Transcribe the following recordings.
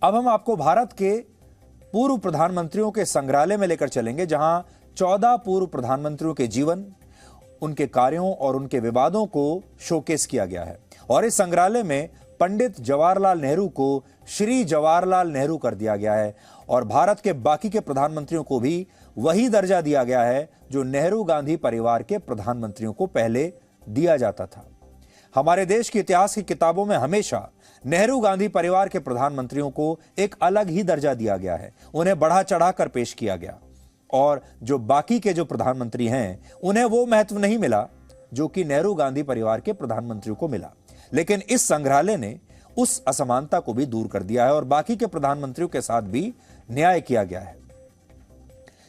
अब हम आपको भारत के पूर्व प्रधानमंत्रियों के संग्रहालय में लेकर चलेंगे, जहां 14 पूर्व प्रधानमंत्रियों के जीवन, उनके कार्यों और उनके विवादों को शोकेस किया गया है। और इस संग्रहालय में पंडित जवाहरलाल नेहरू को श्री जवाहरलाल नेहरू कर दिया गया है और भारत के बाकी के प्रधानमंत्रियों को भी वही दर्जा दिया गया है जो नेहरू गांधी परिवार के प्रधानमंत्रियों को पहले दिया जाता था। हमारे देश के इतिहास की किताबों में हमेशा नेहरू गांधी परिवार के प्रधानमंत्रियों को एक अलग ही दर्जा दिया गया है, उन्हें बढ़ा चढ़ाकर पेश किया गया। और जो बाकी के जो प्रधानमंत्री हैं, उन्हें वो महत्व नहीं मिला जो कि नेहरू गांधी परिवार के प्रधानमंत्रियों को मिला। लेकिन इस संग्रहालय ने उस असमानता को भी दूर कर दिया है और बाकी के प्रधानमंत्रियों के साथ भी न्याय किया गया है।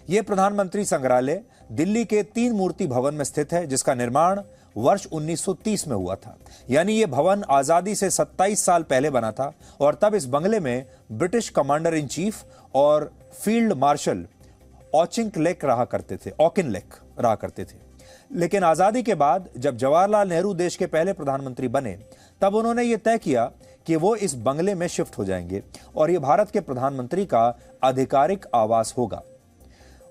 यह प्रधानमंत्री संग्रहालय दिल्ली के 3 मूर्ति भवन में स्थित है, जिसका निर्माण वर्ष 1930 में हुआ था। यानी यह भवन आजादी से 27 साल पहले बना था और तब इस बंगले में ब्रिटिश कमांडर इन चीफ और फील्ड मार्शल ऑकिनलेक रहा करते थे। लेकिन आजादी के बाद जब जवाहरलाल नेहरू देश के पहले प्रधानमंत्री बने, तब उन्होंने यह तय किया कि वो इस बंगले में शिफ्ट हो जाएंगे और यह भारत के प्रधानमंत्री का आधिकारिक आवास होगा।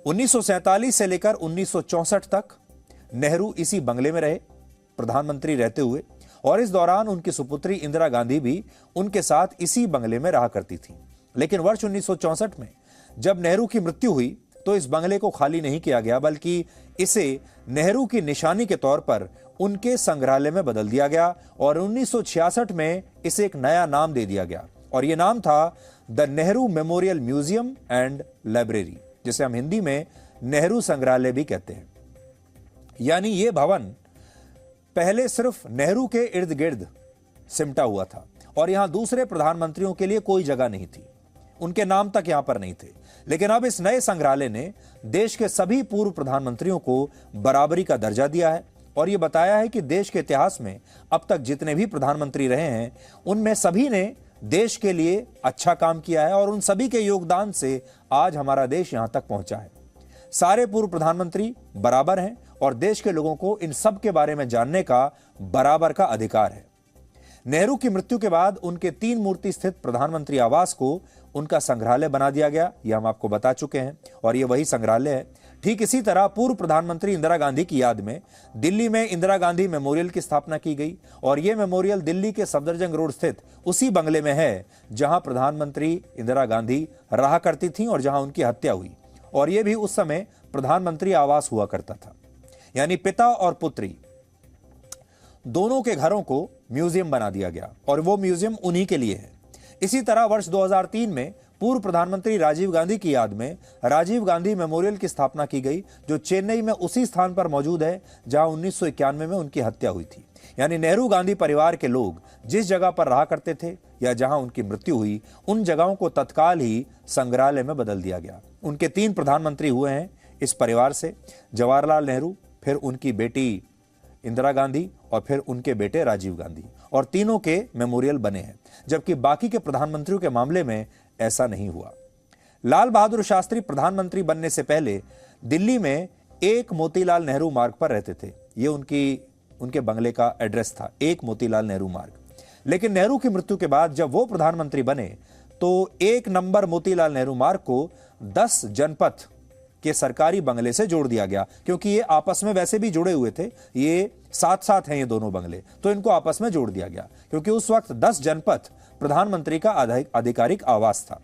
1947 से लेकर 1964 तक नेहरू इसी बंगले में रहे, प्रधानमंत्री रहते हुए, और इस दौरान उनकी सुपुत्री इंदिरा गांधी भी उनके साथ इसी बंगले में रहा करती थी। लेकिन वर्ष 1964 में जब नेहरू की मृत्यु हुई तो इस बंगले को खाली नहीं किया गया, बल्कि इसे नेहरू की निशानी के तौर पर उनके संग्रहालय में बदल दिया गया और 1966 में इसे एक नया नाम दे दिया गया और यह नाम था the Nehru memorial museum and library, जिसे हम हिंदी में नेहरू संग्रहालय भी कहते हैं। यानी यह भवन पहले सिर्फ नेहरू के इर्द गिर्द सिमटा हुआ था और यहां दूसरे प्रधानमंत्रियों के लिए कोई जगह नहीं थी, उनके नाम तक यहां पर नहीं थे। लेकिन अब इस नए संग्रहालय ने देश के सभी पूर्व प्रधानमंत्रियों को बराबरी का दर्जा दिया है और यह बताया है कि देश के इतिहास में अब तक जितने भी प्रधानमंत्री रहे हैं, उनमें सभी ने देश के लिए अच्छा काम किया है और उन सभी के योगदान से आज हमारा देश यहां तक पहुंचा है। सारे पूर्व प्रधानमंत्री बराबर हैं और देश के लोगों को इन सब के बारे में जानने का बराबर का अधिकार है। नेहरू की मृत्यु के बाद उनके 3 मूर्ति स्थित प्रधानमंत्री आवास को उनका संग्रहालय बना दिया गया, यह हम आपको बता चुके हैं और यह वही संग्रहालय है। ठीक इसी तरह पूर्व प्रधानमंत्री इंदिरा गांधी की याद में दिल्ली में इंदिरा गांधी मेमोरियल की स्थापना की गई और यह मेमोरियल दिल्ली के सफदरजंग रोड स्थित उसी बंगले में है जहां प्रधानमंत्री इंदिरा गांधी रहा करती थी और जहां उनकी हत्या हुई, और यह भी उस समय प्रधानमंत्री आवास हुआ करता था। यानी पिता और पुत्री दोनों के घरों को म्यूजियम बना दिया गया और वो म्यूजियम उन्हीं के लिए है। इसी तरह वर्ष 2003 में पूर्व प्रधानमंत्री राजीव गांधी की याद में राजीव गांधी मेमोरियल की स्थापना की गई, जो चेन्नई में उसी स्थान पर मौजूद है जहां 1991 में उनकी हत्या हुई थी। यानी नेहरू गांधी परिवार के लोग जिस जगह पर रहा करते थे या जहां उनकी मृत्यु हुई, उन जगहों को तत्काल ही संग्रहालय में बदल दिया गया। उनके 3 प्रधानमंत्री हुए हैं इस परिवार से, जवाहरलाल नेहरू, फिर उनकी बेटी इंदिरा गांधी और फिर उनके बेटे राजीव गांधी, और तीनों के मेमोरियल बने हैं, जबकि बाकी के प्रधानमंत्रियों के मामले में ऐसा नहीं हुआ। लाल बहादुर शास्त्री प्रधानमंत्री बनने से पहले दिल्ली में 1 मोतीलाल नेहरू मार्ग पर रहते थे। ये उनके बंगले का एड्रेस था, 1 मोतीलाल नेहरू मार्ग। लेकिन नेहरू की मृत्यु के बाद जब वो प्रधानमंत्री बने तो 1 नंबर मोतीलाल नेहरू मार्ग को 10 जनपथ के सरकारी बंगले से जोड़ दिया गया, क्योंकि ये आपस में वैसे भी जुड़े हुए थे, ये साथ साथ हैं ये दोनों बंगले, तो इनको आपस में जोड़ दिया गया क्योंकि उस वक्त 10 जनपथ प्रधानमंत्री का आधिकारिक आवास था।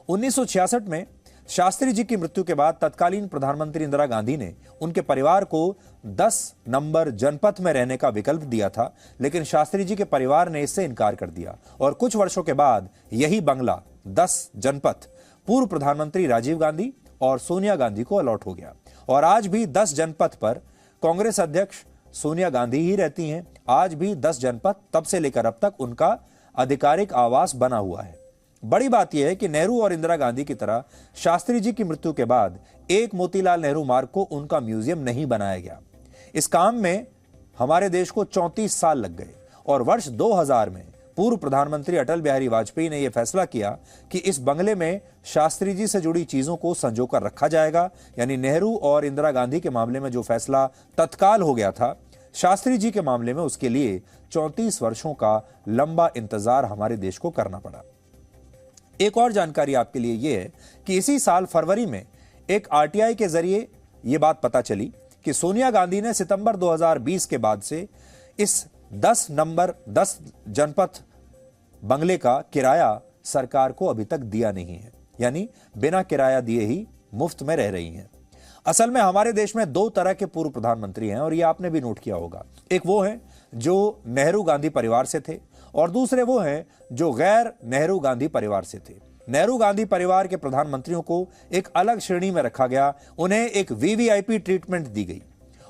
1966 में शास्त्री जी की मृत्यु के बाद तत्कालीन प्रधानमंत्री इंदिरा गांधी ने उनके परिवार को 10 नंबर जनपथ में रहने का विकल्प दिया था, लेकिन शास्त्री जी के परिवार ने इससे इनकार कर दिया और कुछ वर्षों के बाद यही बंगला 10 जनपथ पूर्व प्रधानमंत्री राजीव गांधी और सोनिया गांधी को अलॉट हो गया और आज भी 10 जनपथ पर कांग्रेस अध्यक्ष सोनिया गांधी ही रहती हैं। आज भी 10 जनपथ तब से लेकर अब तक उनका आधिकारिक आवास बना हुआ है। बड़ी बात यह है कि नेहरू और इंदिरा गांधी की तरह शास्त्री जी की मृत्यु के बाद 1 मोतीलाल नेहरू मार्ग को उनका म्यूजियम नहीं बनाया गया। इस काम में हमारे देश को 34 साल लग गए और वर्ष 2000 में पूर्व प्रधानमंत्री अटल बिहारी वाजपेयी ने यह फैसला किया कि इस बंगले में शास्त्री जी से जुड़ी चीजों को संजोकर रखा जाएगा। यानी नेहरू और इंदिरा गांधी के मामले में जो फैसला तत्काल हो गया था, शास्त्री जी के मामले में उसके लिए 34 वर्षों का लंबा इंतजार हमारे देश को करना पड़ा। एक और जानकारी आपके लिए यह है कि इसी साल फरवरी में एक आरटीआई के जरिए यह बात पता चली कि सोनिया गांधी ने सितंबर 2020 के बाद से इस 10 जनपथ बंगले का किराया सरकार को अभी तक दिया नहीं है, यानी बिना किराया दिए ही मुफ्त में रह रही हैं। असल में हमारे देश में दो तरह के पूर्व प्रधानमंत्री हैं और ये आपने भी नोट किया होगा। एक वो हैं जो नेहरू गांधी परिवार से थे और दूसरे वो हैं जो गैर नेहरू गांधी परिवार से थे। नेहरू गांधी परिवार के प्रधानमंत्रियों को एक अलग श्रेणी में रखा गया, उन्हें एक वीवीआईपी ट्रीटमेंट दी गई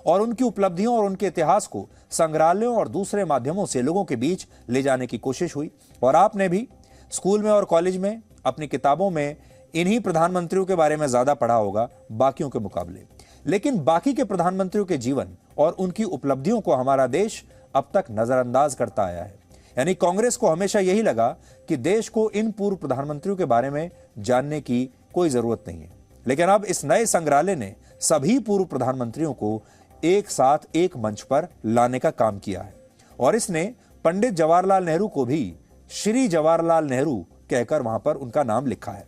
और उनकी उपलब्धियों और उनके इतिहास को संग्रहालयों और दूसरे माध्यमों से लोगों के बीच ले जाने की कोशिश हुई। और आपने भी स्कूल में और कॉलेज में अपनी किताबों में इन्हीं प्रधानमंत्रियों के बारे में ज्यादा पढ़ा होगा बाकियों के मुकाबले। लेकिन बाकी के प्रधानमंत्रियों के जीवन और उनकी उपलब्धियों को हमारा देश अब तक नजरअंदाज करता आया है। यानी कांग्रेस को हमेशा यही लगा कि देश को इन पूर्व प्रधानमंत्रियों के बारे में जानने की कोई जरूरत नहीं है। लेकिन अब इस नए संग्रहालय ने सभी पूर्व प्रधानमंत्रियों को एक साथ एक मंच पर लाने का काम किया है और इसने पंडित जवाहरलाल नेहरू को भी श्री जवाहरलाल नेहरू कहकर वहां पर उनका नाम लिखा है।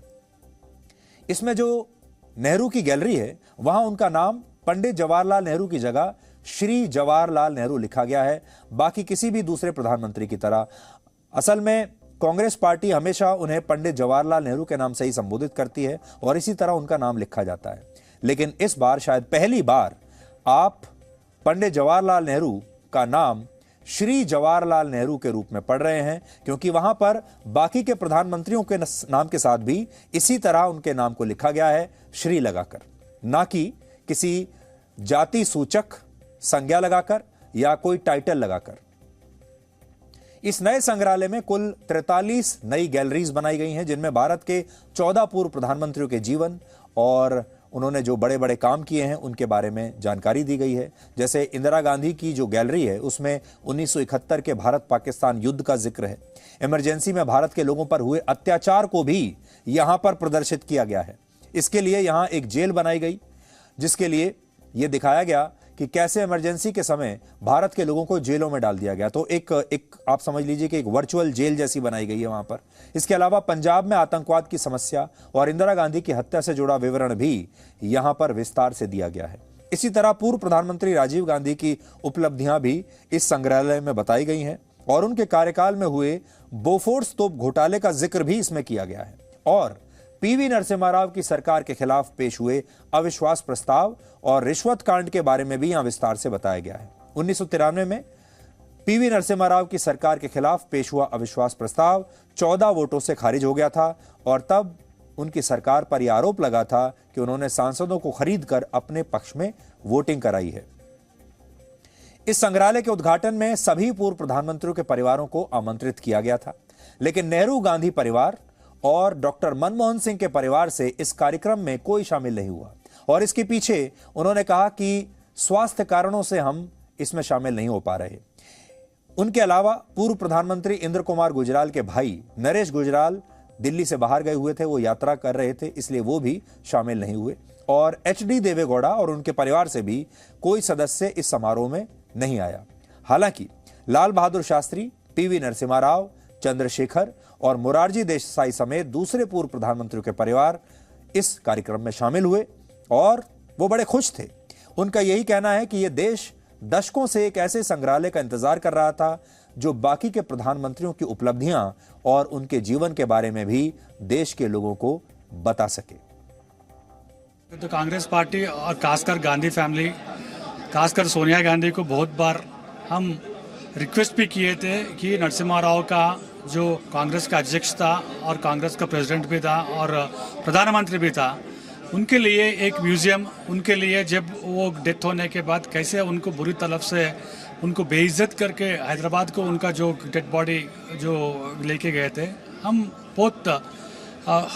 इसमें जो नेहरू की गैलरी है वहां उनका नाम पंडित जवाहरलाल नेहरू की जगह श्री जवाहरलाल नेहरू लिखा गया है, बाकी किसी भी दूसरे प्रधानमंत्री की तरह। असल में कांग्रेस पार्टी हमेशा उन्हें पंडित जवाहरलाल नेहरू के नाम से ही संबोधित करती है और इसी तरह उनका नाम लिखा जाता है। लेकिन इस बार शायद पहली बार आप पंडित जवाहरलाल नेहरू का नाम श्री जवाहरलाल नेहरू के रूप में पढ़ रहे हैं, क्योंकि वहां पर बाकी के प्रधानमंत्रियों के नाम के साथ भी इसी तरह उनके नाम को लिखा गया है, श्री लगाकर, ना कि किसी जाति सूचक संज्ञा लगाकर या कोई टाइटल लगाकर। इस नए संग्रहालय में कुल 43 नई गैलरीज बनाई गई हैं, जिनमें भारत के 14 पूर्व प्रधानमंत्रियों के जीवन और उन्होंने जो बड़े बड़े काम किए हैं उनके बारे में जानकारी दी गई है। जैसे इंदिरा गांधी की जो गैलरी है उसमें 1971 के भारत पाकिस्तान युद्ध का जिक्र है। इमरजेंसी में भारत के लोगों पर हुए अत्याचार को भी यहां पर प्रदर्शित किया गया है। इसके लिए यहां एक जेल बनाई गई, जिसके लिए यह दिखाया गया कि कैसे इमरजेंसी के समय भारत के लोगों को जेलों में डाल दिया गया। तो एक आप समझ लीजिए कि एक वर्चुअल जेल जैसी बनाई गई है वहां पर। इसके अलावा पंजाब में आतंकवाद की समस्या और इंदिरा गांधी की हत्या से जुड़ा विवरण भी यहां पर विस्तार से दिया गया है। इसी तरह पूर्व प्रधानमंत्री राजीव गांधी की उपलब्धियां भी इस संग्रहालय में बताई गई हैं और उनके कार्यकाल में हुए बोफोर्स तोप घोटाले का जिक्र भी इसमें किया गया है। और पीवी नरसिम्हा राव की सरकार के खिलाफ पेश हुए अविश्वास प्रस्ताव और रिश्वत कांड के बारे में भी यहां विस्तार से बताया गया है। 1993 में पीवी नरसिम्हा राव की सरकार के खिलाफ पेश हुआ अविश्वास प्रस्ताव 14 वोटों से खारिज हो गया था और तब उनकी सरकार पर यह आरोप लगा था कि उन्होंने सांसदों को खरीदकर अपने पक्ष में वोटिंग कराई है। इस संग्रहालय के उद्घाटन में सभी पूर्व प्रधानमंत्रियों के परिवारों को आमंत्रित किया गया था, लेकिन नेहरू गांधी परिवार और डॉक्टर मनमोहन सिंह के परिवार से इस कार्यक्रम में कोई शामिल नहीं हुआ और इसके पीछे उन्होंने कहा कि स्वास्थ्य कारणों से हम इसमें शामिल नहीं हो पा रहे। उनके अलावा पूर्व प्रधानमंत्री इंद्र कुमार गुजराल के भाई नरेश गुजराल दिल्ली से बाहर गए हुए थे, वो यात्रा कर रहे थे, इसलिए वो भी शामिल नहीं हुए। और एचडी देवेगौड़ा और उनके परिवार से भी कोई सदस्य इस समारोह में नहीं आया। हालांकि लाल बहादुर शास्त्री, पीवी नरसिम्हा राव, चंद्रशेखर और मोरारजी देसाई समेत दूसरे पूर्व प्रधानमंत्रियों के परिवार इस कार्यक्रम में शामिल हुए और वो बड़े खुश थे। उनका यही कहना है कि यह देश दशकों से एक ऐसे संग्रहालय का इंतजार कर रहा था जो बाकी के प्रधानमंत्रियों की उपलब्धियां और उनके जीवन के बारे में भी देश के लोगों को बता सके। तो कांग्रेस पार्टी और खासकर गांधी फैमिली, खासकर सोनिया गांधी को बहुत बार हम रिक्वेस्ट भी किए थे कि नरसिम्हा राव का जो कांग्रेस का अध्यक्ष था और कांग्रेस का प्रेसिडेंट भी था और प्रधानमंत्री भी था, उनके लिए एक म्यूजियम, उनके लिए जब वो डेथ होने के बाद कैसे उनको बुरी तरफ से उनको बेइज्जत करके हैदराबाद को उनका जो डेड बॉडी जो लेके गए थे, हम बहुत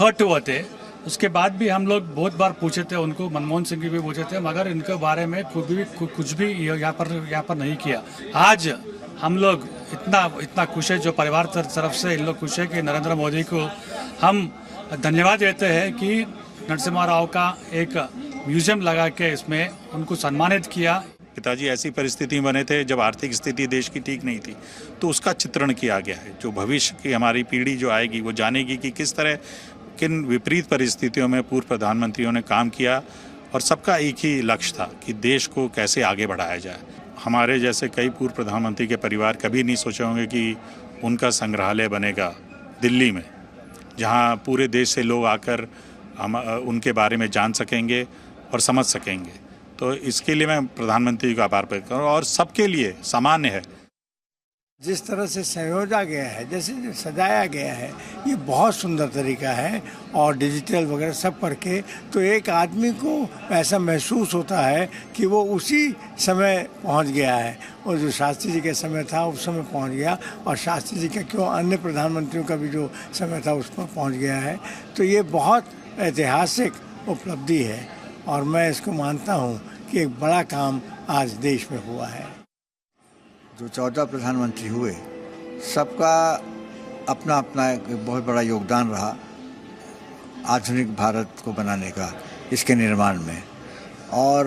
हर्ट हुए थे। उसके बाद भी हम लोग बहुत बार पूछे थे उनको, मनमोहन सिंह भी पूछे थे, मगर इनके बारे में कुछ भी यहाँ पर नहीं किया। आज हम लोग इतना खुश है, जो परिवार तरफ से इन लोग खुश है कि नरेंद्र मोदी को हम धन्यवाद देते हैं कि नरसिम्हा राव का एक म्यूजियम लगा के इसमें उनको सम्मानित किया। पिताजी ऐसी परिस्थिति में बने थे जब आर्थिक स्थिति देश की ठीक नहीं थी, तो उसका चित्रण किया गया है। जो भविष्य की हमारी पीढ़ी जो आएगी वो जानेगी कि किस तरह किन विपरीत परिस्थितियों में पूर्व प्रधानमंत्रियों ने काम किया और सबका एक ही लक्ष्य था कि देश को कैसे आगे बढ़ाया जाए। हमारे जैसे कई पूर्व प्रधानमंत्री के परिवार कभी नहीं सोचे होंगे कि उनका संग्रहालय बनेगा दिल्ली में, जहां पूरे देश से लोग आकर हम उनके बारे में जान सकेंगे और समझ सकेंगे। तो इसके लिए मैं प्रधानमंत्री का आभार व्यक्त करूँ और सबके लिए सामान्य है। जिस तरह से संयोजा गया है, जैसे सजाया गया है, ये बहुत सुंदर तरीका है और डिजिटल वगैरह सब करके तो एक आदमी को ऐसा महसूस होता है कि वो उसी समय पहुंच गया है, और जो शास्त्री जी का समय था उस समय पहुंच गया, और शास्त्री जी का क्यों अन्य प्रधानमंत्रियों का भी जो समय था उस पर पहुंच गया है। तो ये बहुत ऐतिहासिक उपलब्धि है और मैं इसको मानता हूँ कि एक बड़ा काम आज देश में हुआ है। जो 14 प्रधानमंत्री हुए सबका अपना अपना एक बहुत बड़ा योगदान रहा आधुनिक भारत को बनाने का, इसके निर्माण में। और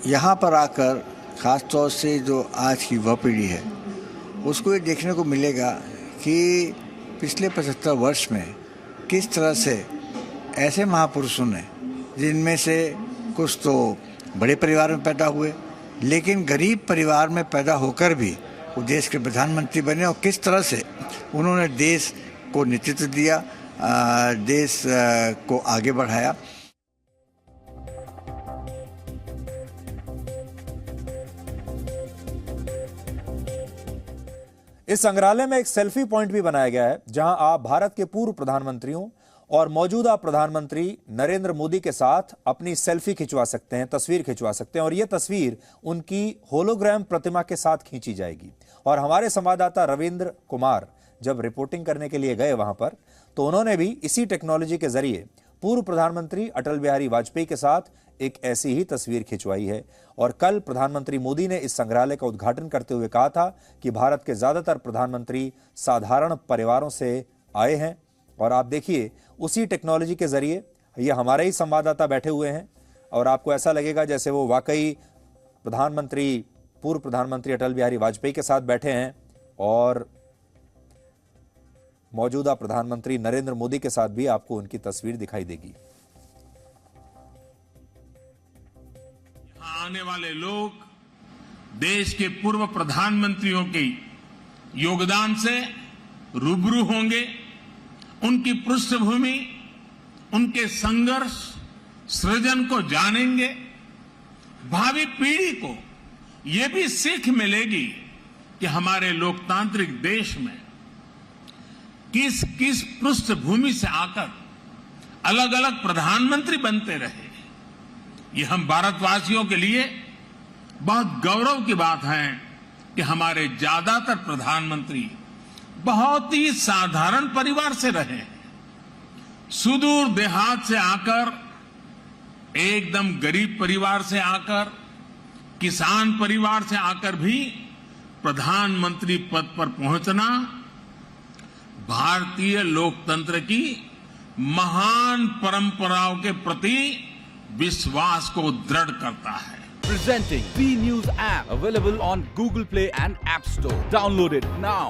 यहाँ पर आकर ख़ास तौर से जो आज की युवा पीढ़ी है उसको ये देखने को मिलेगा कि पिछले 75 वर्ष में किस तरह से ऐसे महापुरुषों ने, जिनमें से कुछ तो बड़े परिवार में पैदा हुए लेकिन गरीब परिवार में पैदा होकर भी वो देश के प्रधानमंत्री बने, और किस तरह से उन्होंने देश को नेतृत्व दिया, देश को आगे बढ़ाया। इस संग्रहालय में एक सेल्फी पॉइंट भी बनाया गया है, जहां आप भारत के पूर्व प्रधानमंत्रियों और मौजूदा प्रधानमंत्री नरेंद्र मोदी के साथ अपनी सेल्फी खिंचवा सकते हैं, तस्वीर खिंचवा सकते हैं। और यह तस्वीर उनकी होलोग्राम प्रतिमा के साथ खींची जाएगी। और हमारे संवाददाता रविंद्र कुमार जब रिपोर्टिंग करने के लिए गए वहां पर, तो उन्होंने भी इसी टेक्नोलॉजी के जरिए पूर्व प्रधानमंत्री अटल बिहारी वाजपेयी के साथ एक ऐसी ही तस्वीर खिंचवाई है। और कल प्रधानमंत्री मोदी ने इस संग्रहालय का उद्घाटन करते हुए कहा था कि भारत के ज्यादातर प्रधानमंत्री साधारण परिवारों से आए हैं। और आप देखिए, उसी टेक्नोलॉजी के जरिए ये हमारे ही संवाददाता बैठे हुए हैं, और आपको ऐसा लगेगा जैसे वो वाकई पूर्व प्रधानमंत्री अटल बिहारी वाजपेयी के साथ बैठे हैं और मौजूदा प्रधानमंत्री नरेंद्र मोदी के साथ भी आपको उनकी तस्वीर दिखाई देगी। यहां आने वाले लोग देश के पूर्व प्रधानमंत्रियों के योगदान से रूबरू होंगे, उनकी पृष्ठभूमि, उनके संघर्ष सृजन को जानेंगे। भावी पीढ़ी को यह भी सीख मिलेगी कि हमारे लोकतांत्रिक देश में किस किस पृष्ठभूमि से आकर अलग अलग प्रधानमंत्री बनते रहे। ये हम भारतवासियों के लिए बहुत गौरव की बात है कि हमारे ज्यादातर प्रधानमंत्री बहुत ही साधारण परिवार से रहे हैं। सुदूर देहात से आकर, एकदम गरीब परिवार से आकर, किसान परिवार से आकर भी प्रधानमंत्री पद पर पहुंचना भारतीय लोकतंत्र की महान परंपराओं के प्रति विश्वास को दृढ़ करता है। Presenting B News app, available on Google Play and App Store. Download it now.